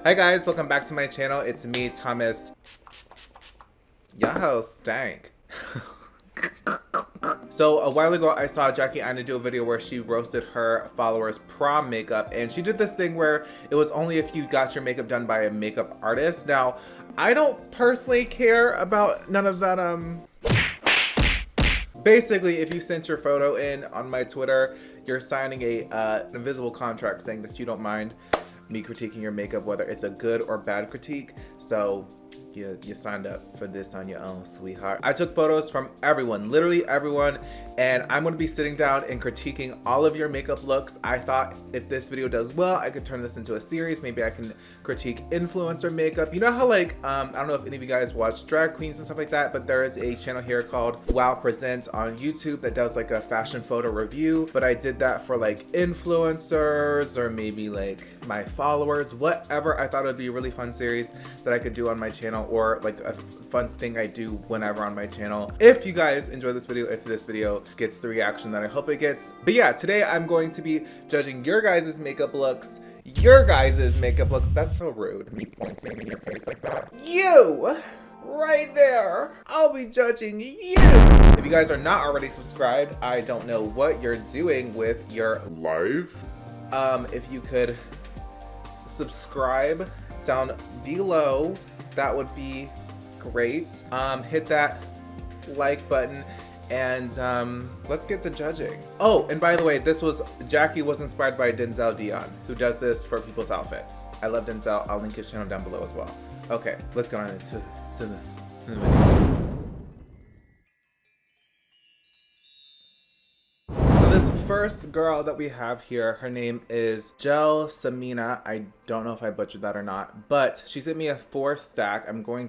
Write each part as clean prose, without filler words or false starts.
Hi guys, welcome back to my channel. It's me, Thomas. Y'all stank. So a while ago, I saw Jackieaina do a video where she roasted her followers' prom makeup, and she did this thing where it was only if you got your makeup done by a makeup artist. Now, I don't personally care about none of that. Basically, if you sent your photo in on my Twitter, you're signing an invisible contract saying that you don't mind me critiquing your makeup, whether it's a good or bad critique. So you signed up for this on your own, sweetheart. I took photos from everyone, literally everyone, and I'm gonna be sitting down and critiquing all of your makeup looks. I thought if this video does well, I could turn this into a series. Maybe I can critique influencer makeup. You know how like, I don't know if any of you guys watch drag queens and stuff like that, but there is a channel here called Wow Presents on YouTube that does like a fashion photo review. But I did that for like influencers or maybe like my followers, whatever. I thought it would be a really fun series that I could do on my channel, or like a fun thing I do whenever on my channel. If you guys enjoy this video, if this video gets the reaction that I hope it gets. But yeah, today I'm going to be judging your guys' makeup looks. That's so rude. Me pointing in your face like that. You! Right there. I'll be judging you. If you guys are not already subscribed, I don't know what you're doing with your life. If you could subscribe down below, that would be great. Hit that like button, and let's get to judging. Oh, and by the way, Jackie was inspired by Denzel Dion, who does this for people's outfits. I love Denzel. I'll link his channel down below as well. Okay, let's get on into the video. So this first girl that we have here, her name is Jackieaina. I don't know if I butchered that or not, but she sent me a 4-stack. I'm gonna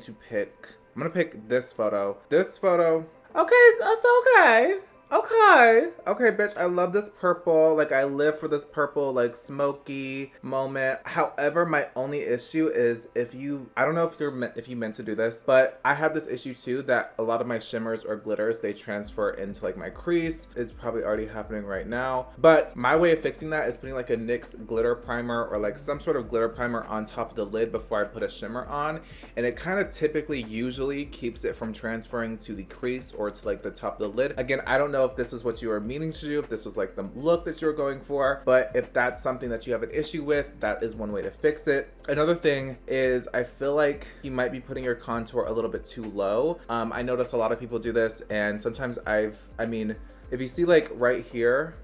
pick this photo. Okay, that's okay. Okay, bitch, I love this purple. Like, I live for this purple, like, smoky moment. However, my only issue is I don't know if you meant to do this, but I have this issue too, that a lot of my shimmers or glitters, they transfer into like my crease. It's probably already happening right now. But my way of fixing that is putting like a NYX glitter primer or like some sort of glitter primer on top of the lid before I put a shimmer on. And it kind of usually keeps it from transferring to the crease or to like the top of the lid. Again, I don't know if this is what you were meaning to do, if this was like the look that you were going for, but if that's something that you have an issue with, that is one way to fix it. Another thing is I feel like you might be putting your contour a little bit too low. I notice a lot of people do this, and sometimes if you see like right here,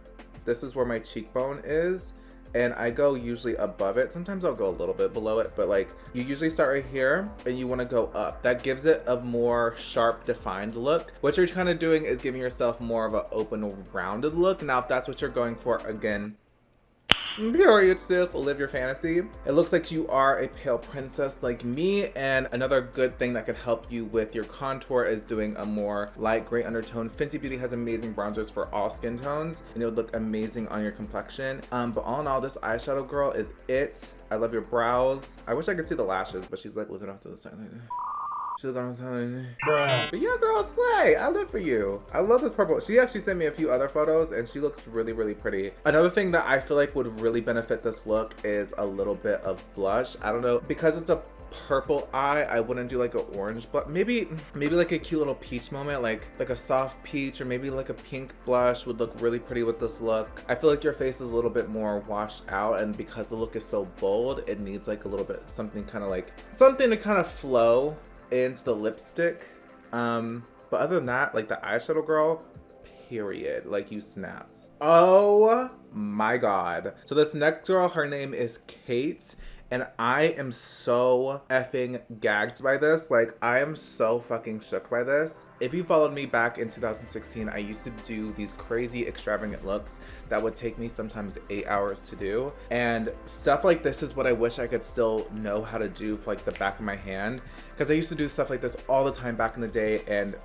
this is where my cheekbone is, and I go usually above it. Sometimes I'll go a little bit below it, but like you usually start right here and you want to go up. That gives it a more sharp, defined look. What you're kind of doing is giving yourself more of an open, rounded look. Now, if that's what you're going for, again, period, sis, live your fantasy. It looks like you are a pale princess like me, and another good thing that could help you with your contour is doing a more light gray undertone. Fenty Beauty has amazing bronzers for all skin tones, and it would look amazing on your complexion. But all in all, this eyeshadow girl is it. I love your brows. I wish I could see the lashes, but she's like looking off to the side like that. But yeah, girl, slay. I live for you. I love this purple. She actually sent me a few other photos, and she looks really, really pretty. Another thing that I feel like would really benefit this look is a little bit of blush. I don't know, because it's a purple eye, I wouldn't do like an orange, but maybe like a cute little peach moment, like a soft peach, or maybe like a pink blush would look really pretty with this look. I feel like your face is a little bit more washed out, and because the look is so bold, it needs like a little bit something to kind of flow into the lipstick. But other than that, like the eyeshadow girl, period, like you snapped. Oh my god. So this next girl, her name is Kate, and I am so effing gagged by this. Like, I am so fucking shook by this. If you followed me back in 2016, I used to do these crazy extravagant looks that would take me sometimes 8 hours to do. And stuff like this is what I wish I could still know how to do for like the back of my hand. Because I used to do stuff like this all the time back in the day, and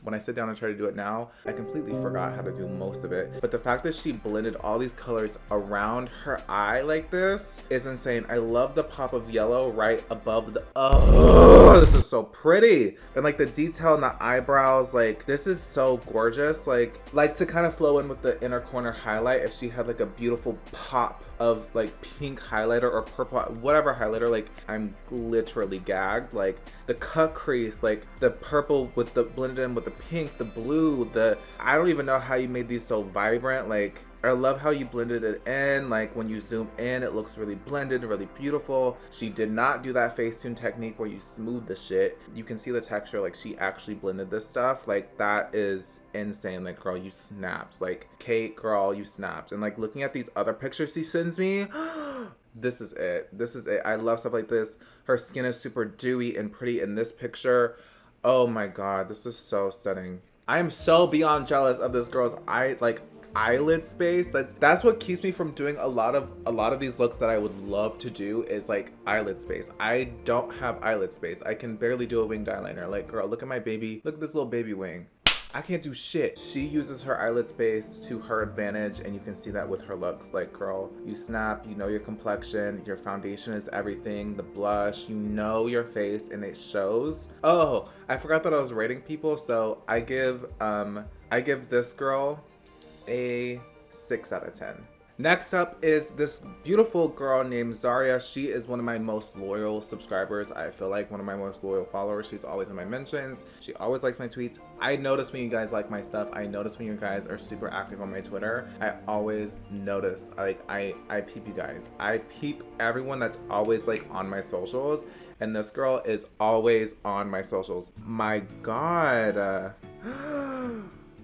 when I sit down and try to do it now, I completely forgot how to do most of it. But the fact that she blended all these colors around her eye like this is insane. I love the pop of yellow right above the, oh, this is so pretty. And like the detail in the eyebrows, like this is so gorgeous. Like to kind of flow in with the inner corner highlight, if she had like a beautiful pop of like pink highlighter or purple, whatever highlighter, like I'm literally gagged. Like the cut crease, like the purple with the blended in with the pink, the blue, I don't even know how you made these so vibrant. Like I love how you blended it in. Like when you zoom in, it looks really blended, really beautiful. She did not do that Facetune technique where you smooth the shit. You can see the texture, like she actually blended this stuff. Like that is insane. Like girl, you snapped. Like Kate, girl, you snapped. And like looking at these other pictures she sends me, this is it. This is it. I love stuff like this. Her skin is super dewy and pretty in this picture. Oh my God, this is so stunning. I am so beyond jealous of this girl's eyelid space. Like that's what keeps me from doing a lot of these looks that I would love to do, is like eyelid space. I don't have eyelid space. I can barely do a winged eyeliner. Like girl, look at my baby. Look at this little baby wing. I can't do shit. She uses her eyelid space to her advantage, and you can see that with her looks. Like girl, you snap, you know your complexion, your foundation is everything, the blush, you know your face, and it shows. Oh, I forgot that I was rating people, so I give this girl a 6 out of 10. Next up is this beautiful girl named Zaria. She is one of my most loyal subscribers. I feel like one of my most loyal followers. She's always in my mentions. She always likes my tweets. I notice when you guys like my stuff. I notice when you guys are super active on my Twitter. I always notice. Like I peep you guys. I peep everyone that's always like on my socials. And this girl is always on my socials. My God.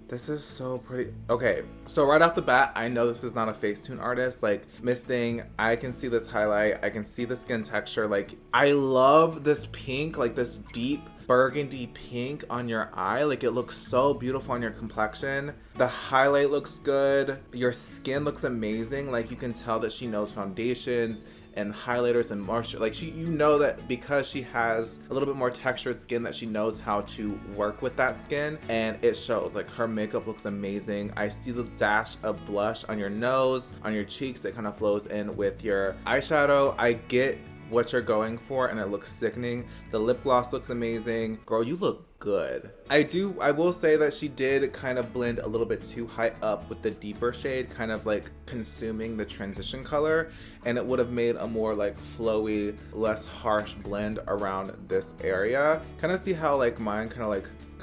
This is so pretty. Okay, so right off the bat, I know this is not a Facetune artist. Like Miss Thing, I can see this highlight. I can see the skin texture. Like I love this pink, like this deep burgundy pink on your eye. Like it looks so beautiful on your complexion. The highlight looks good. Your skin looks amazing. Like you can tell that she knows foundations and highlighters and moisture. Like you know that because she has a little bit more textured skin, that she knows how to work with that skin, and it shows. Like her makeup looks amazing. I see the dash of blush on your nose, on your cheeks, that kind of flows in with your eyeshadow. I get what you're going for, and it looks sickening. The lip gloss looks amazing. Girl, you look good. I will say that she did kind of blend a little bit too high up with the deeper shade, kind of like consuming the transition color, and it would have made a more like flowy, less harsh blend around this area. Kind of see how like mine kind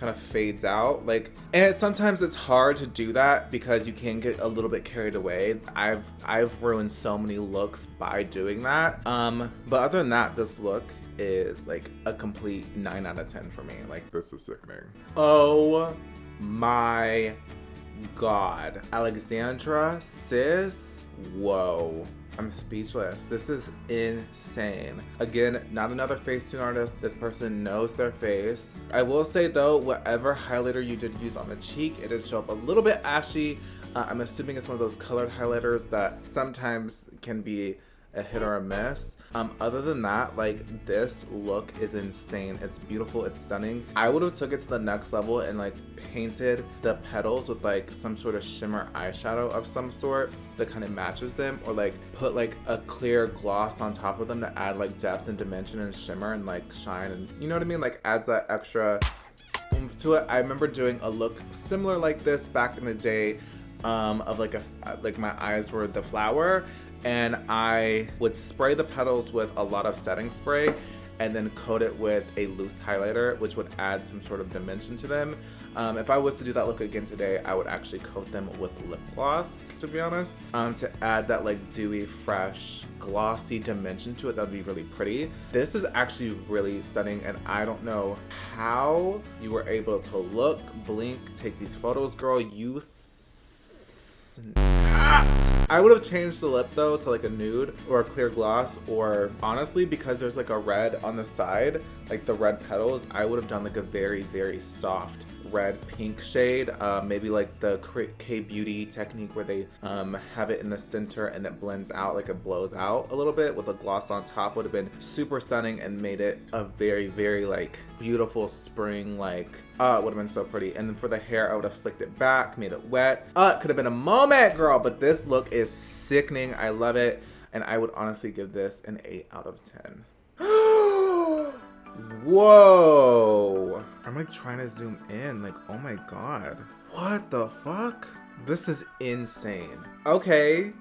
of fades out, like, and sometimes it's hard to do that because you can get a little bit carried away. I've ruined so many looks by doing that. But other than that, this look is like a complete 9 out of 10 for me. Like this is sickening. Oh my God, Alexandra, sis, whoa. I'm speechless. This is insane. Again, not another Facetune artist. This person knows their face. I will say though, whatever highlighter you did use on the cheek, it did show up a little bit ashy. I'm assuming it's one of those colored highlighters that sometimes can be a hit or a miss. Other than that, like this look is insane. It's beautiful, it's stunning. I would have took it to the next level and like painted the petals with like some sort of shimmer eyeshadow of some sort that kind of matches them, or like put like a clear gloss on top of them to add like depth and dimension and shimmer and like shine, and you know what I mean, like adds that extra oomph to it. I remember doing a look similar like this back in the day, of like my eyes were the flower, and I would spray the petals with a lot of setting spray and then coat it with a loose highlighter, which would add some sort of dimension to them. If I was to do that look again today, I would actually coat them with lip gloss, to be honest, to add that like dewy, fresh, glossy dimension to it. That would be really pretty. This is actually really stunning, and I don't know how you were able to look, blink, take these photos, girl. You I would have changed the lip though to like a nude or a clear gloss, or honestly, because there's like a red on the side, like the red petals, I would have done like a very, very soft red pink shade, maybe like the K-Beauty technique where they have it in the center and it blends out, like it blows out a little bit with a gloss on top. Would have been super stunning and made it a very, very like beautiful spring, like it would have been so pretty. And then for the hair, I would have slicked it back, made it wet. It could have been a moment, girl, but this look is sickening. I love it, and I would honestly give this an 8 out of 10. Whoa, I'm like trying to zoom in, like, oh my God, what the fuck? This is insane. Okay,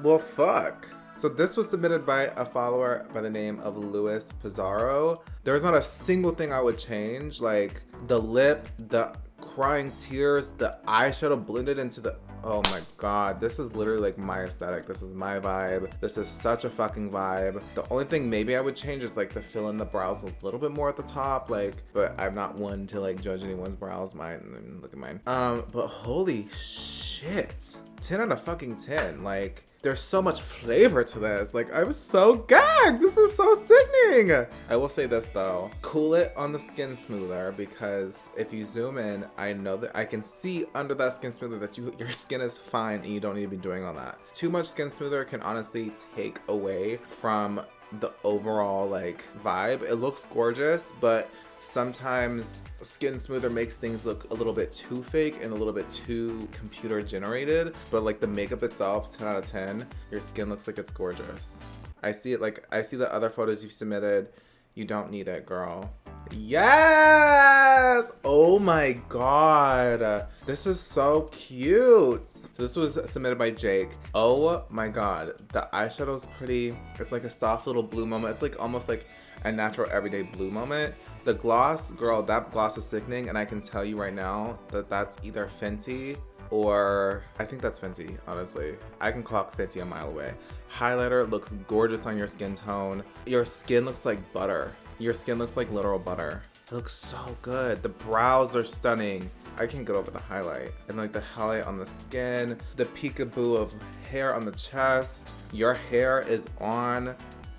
Well, fuck. So this was submitted by a follower by the name of Louis Pizarro. There's not a single thing I would change. Like the lip, the crying tears, the eyeshadow blended into the... Oh my god, this is literally like my aesthetic. This is my vibe. This is such a fucking vibe. The only thing maybe I would change is like to fill in the brows a little bit more at the top, like, but I'm not one to like judge anyone's brows. Mine, look at mine. But holy shit. 10 out of fucking 10. Like, there's so much flavor to this. Like, I was so gagged. This is so sickening. I will say this though. Cool it on the skin smoother, because if you zoom in, I know that I can see under that skin smoother that your skin is fine and you don't need to be doing all that. Too much skin smoother can honestly take away from the overall like vibe. It looks gorgeous, but sometimes skin smoother makes things look a little bit too fake and a little bit too computer generated, but like the makeup itself, 10 out of 10, your skin looks like it's gorgeous. I see it, like I see the other photos you've submitted. You don't need it, girl. Yes! Oh my god. This is so cute. So this was submitted by Jake. Oh my god. The eyeshadow's pretty. It's like a soft little blue moment. It's like almost like a natural everyday blue moment. The gloss, girl, that gloss is sickening, and I can tell you right now that that's either Fenty or I think that's Fenty, honestly. I can clock Fenty a mile away. Highlighter looks gorgeous on your skin tone. Your skin looks like butter. Your skin looks like literal butter. It looks so good. The brows are stunning. I can't get over the highlight. And like the highlight on the skin, the peekaboo of hair on the chest. Your hair is on.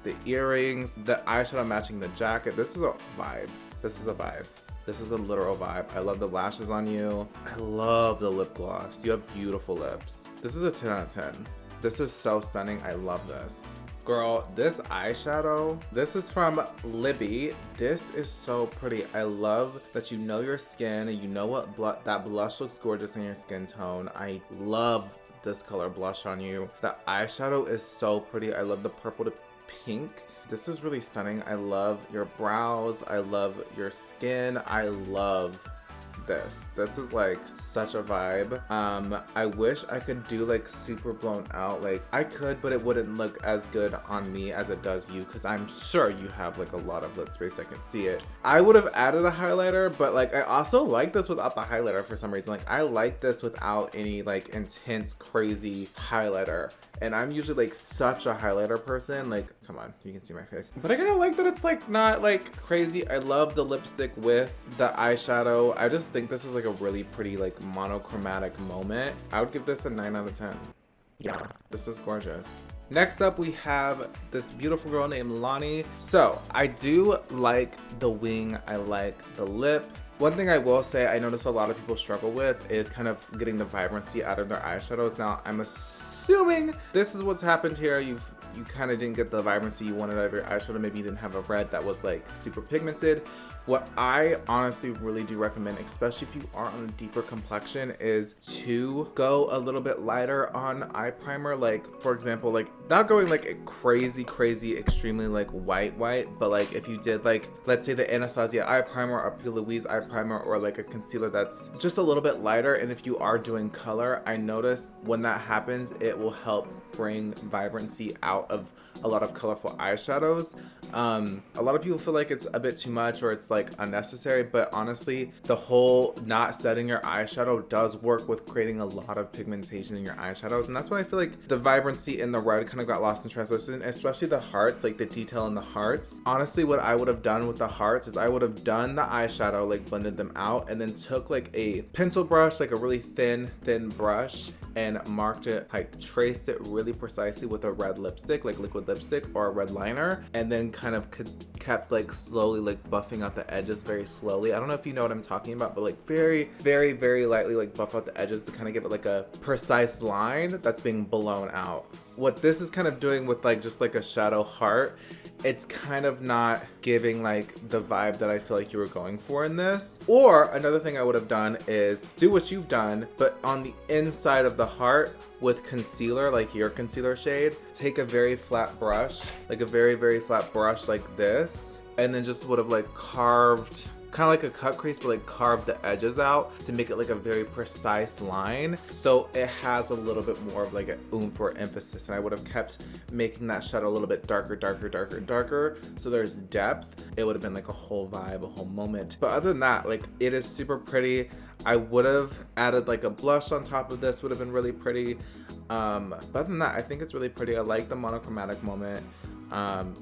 The earrings, the eyeshadow matching the jacket. This is a vibe. This is a vibe. This is a literal vibe. I love the lashes on you. I love the lip gloss. You have beautiful lips. This is a 10 out of 10. This is so stunning. I love this. Girl, this eyeshadow, this is from Libby. This is so pretty. I love that you know your skin and you know what that blush looks gorgeous in your skin tone. I love this color blush on you. The eyeshadow is so pretty. I love the purple to pink. This is really stunning. I love your brows. I love your skin. I love this. This is like such a vibe. I wish I could do like super blown out. Like I could, but it wouldn't look as good on me as it does you, because I'm sure you have like a lot of lip space. I can see it. I would have added a highlighter, but like I also like this without the highlighter for some reason. Like I like this without any like intense crazy highlighter. And I'm usually like such a highlighter person. Like, come on, you can see my face. But I kind of like that it's like not like crazy. I love the lipstick with the eyeshadow. I just think this is like a really pretty like monochromatic moment. I would give this a 9 out of 10. Yeah, this is gorgeous. Next up, we have this beautiful girl named Lonnie. So I do like the wing. I like the lip. One thing I will say I notice a lot of people struggle with is kind of getting the vibrancy out of their eyeshadows. Now, I'm assuming this is what's happened here. You kind of didn't get the vibrancy you wanted out of your eyeshadow. Maybe you didn't have a red that was like super pigmented. What I honestly really do recommend, especially if you are on a deeper complexion, is to go a little bit lighter on eye primer. Like, for example, like not going like a crazy, extremely like white, but like if you did like, let's say the Anastasia eye primer or P. Louise eye primer, or like a concealer that's just a little bit lighter. And if you are doing color, I notice when that happens, it will help bring vibrancy out of a lot of colorful eyeshadows. A lot of people feel like it's a bit too much or it's like unnecessary, but honestly, the whole not setting your eyeshadow does work with creating a lot of pigmentation in your eyeshadows. And that's why I feel like the vibrancy in the red kind of got lost in translation, especially the hearts, like the detail in the hearts. Honestly, what I would have done with the hearts is I would have done the eyeshadow, like blended them out, and then took like a pencil brush, like a really thin brush, and marked it, like traced it really precisely with a red lipstick, like liquid lipstick or a red liner, and then kind of kept like slowly like buffing out the edges very slowly. I don't know if you know what I'm talking about, but like very lightly like buff out the edges to kind of give it like a precise line that's being blown out. What this is kind of doing with like just like a shadow heart, it's kind of not giving like the vibe that I feel like you were going for in this. Or another thing I would have done is do what you've done, but on the inside of the heart with concealer, like your concealer shade, take a very flat brush, like a very flat brush like this, and then just would have like carved kind of like a cut crease, but like carve the edges out to make it like a very precise line. So it has a little bit more of like an oomph or emphasis. And I would have kept making that shadow a little bit darker, darker, darker, darker. So there's depth. It would have been like a whole vibe, a whole moment. But other than that, like it is super pretty. I would have added like a blush on top of this, would have been really pretty. But other than that, I think it's really pretty. I like the monochromatic moment.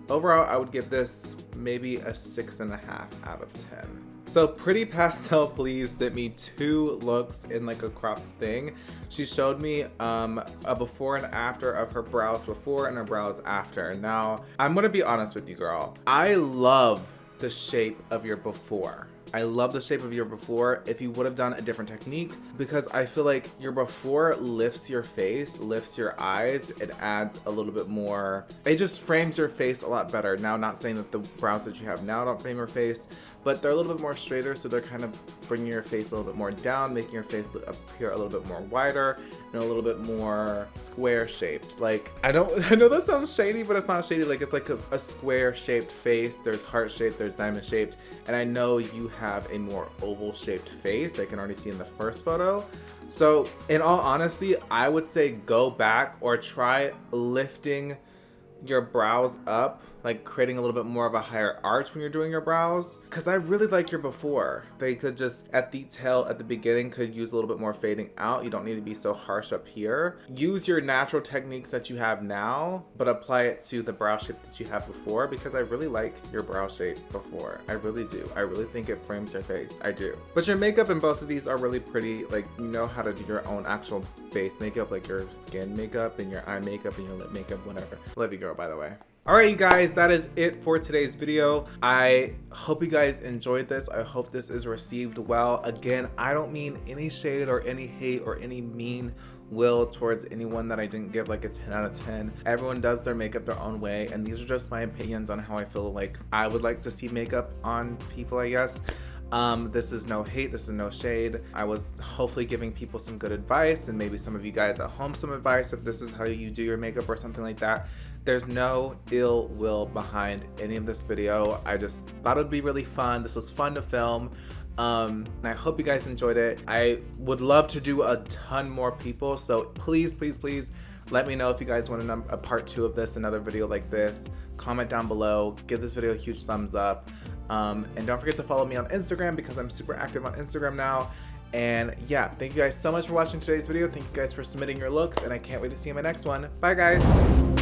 Overall, I would give this maybe a 6.5 out of 10. So Pretty Pastel Please sent me 2 looks in like a cropped thing. She showed me a before and after of her brows before and her brows after. Now, I'm gonna be honest with you, girl. I love the shape of your before. I love the shape of your before. If you would have done a different technique, because I feel like your before lifts your face, lifts your eyes. It adds a little bit more, it just frames your face a lot better. Now, not saying that the brows that you have now don't frame your face, but they're a little bit more straighter, so they're kind of bringing your face a little bit more down, making your face appear a little bit more wider and a little bit more square shaped. Like, I know that sounds shady, but it's not shady. Like, it's like a square shaped face. There's heart shaped, there's diamond shaped, and I know you have a more oval shaped face. I can already see in the first photo. So in all honesty, I would say go back or try lifting your brows up, like creating a little bit more of a higher arch when you're doing your brows, because I really like your before. They could just, at the tail at the beginning, could use a little bit more fading out. You don't need to be so harsh up here. Use your natural techniques that you have now, but apply it to the brow shape that you have before, because I really like your brow shape before. I really do. I really think it frames your face. I do. But your makeup in both of these are really pretty. Like, you know how to do your own actual face makeup, like your skin makeup and your eye makeup and your lip makeup, whatever. Love you, girl, by the way. Alright, you guys, that is it for today's video. I hope you guys enjoyed this. I hope this is received well. Again, I don't mean any shade or any hate or any mean will towards anyone that I didn't give like a 10 out of 10. Everyone does their makeup their own way, and these are just my opinions on how I feel like I would like to see makeup on people, I guess. This is no hate, this is no shade. I was hopefully giving people some good advice, and maybe some of you guys at home some advice if this is how you do your makeup or something like that. There's no ill will behind any of this video. I just thought it would be really fun. This was fun to film. And I hope you guys enjoyed it. I would love to do a ton more people, so please, please, please let me know if you guys want a part 2 of this, another video like this. Comment down below, give this video a huge thumbs up. And don't forget to follow me on Instagram, because I'm super active on Instagram now. And yeah, thank you guys so much for watching today's video. Thank you guys for submitting your looks, and I can't wait to see you in my next one. Bye, guys.